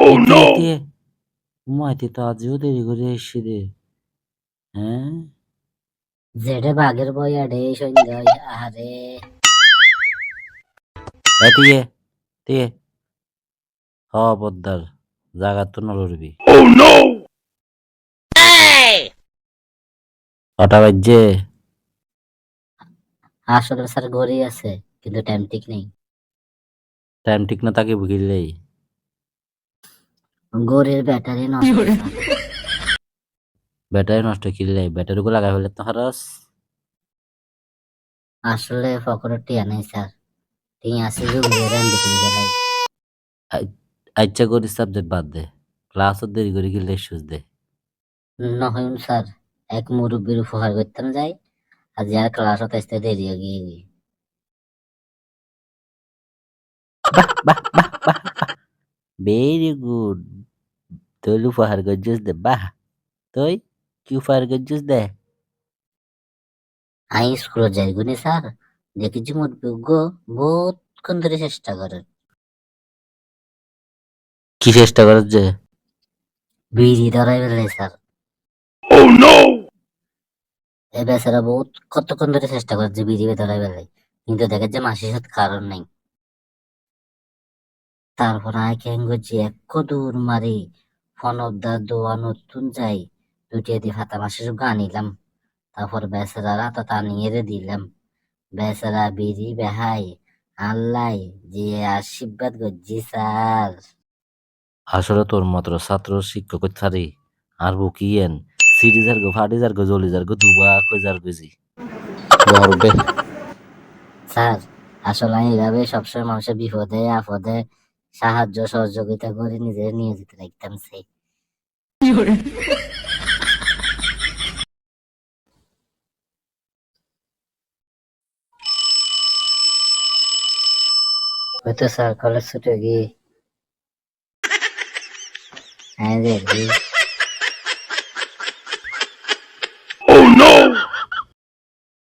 এতে মাইতে তো আজও দেরি করে এসছি রে। হ্যাঁ, জেডে বাঘের বই আডে সন্ধ্যায় আহারে এদিকে তে হ পদ্মার জাগা তো নলরবি কটা বাজছে? আসলে স্যার গড়ি আছে কিন্তু টাইম ঠিক নেই। টাইম ঠিক না তাকে বুঝলেই গড়ির ব্যাটারি নষ্ট স্যার। ব্যাটারি নষ্ট কিনলে ব্যাটারি গুলো লাগাই ফেলে তো খরচ। আসলে পকেটে টিয়া নেই স্যার। টিয়া আছে জুগিয়ে র্যাম বিক্রি করাই। আচ্ছা করি সাবজেক্ট বাদ দে, ক্লাস দেরি করে গেলে সুজ দে। নহয়ুন স্যার, এক মুরব্বীর উপহার করতাম যাই আজ আর ক্লাস হতে আসতে দেরি হয়ে গিয়ে। বাহ বাহ বাহ বাহ, ভেরি গুড। তুই উপহার করছিস দে, বাহ। তুই কি উপহার করছিস দে? আমি স্কুলে যাই গুনি স্যার, দেখেছি মুরব্বী গো বহুতক্ষণ ধরে চেষ্টা করে কি চেষ্টা করার যে? বিড়ি ধরাই বেড়াই স্যার। এ বেচারা বহুত কতক্ষণ ধরে চেষ্টা করে যে বিড়ি ধরাই বেড়াই, কিন্তু দেখে যে মাসির সাথে কারণ নেই। তারপর আয় কেন করছি এক দূর মারি ফোন অফ দা দোয়া নতুন যাই দুটিয়ে দিয়ে ফাতা মাসের গান নিলাম। তারপর বেচারা তো তা নিয়ে রে দিলাম। বেচারা বিড়ি বেহাই আল্লাহ যে আশীর্বাদ করছি স্যার। আসলে তোর মতো ছাত্র শিক্ষক থারি আর বুকিয়েন সিরিজার গো ফাটিজার গো জলিজার গো দুবা কইজার গজি বরবে। স্যার আসলে আমি এইভাবে সবসময় মানুষের বিপদে আপদে সাহায্য সহযোগিতা করে নিজের নিয়োজিত রাখতাম সেই। হয়তো স্যার কলেজ ছুটে গিয়ে হ্যাঁ দেখবি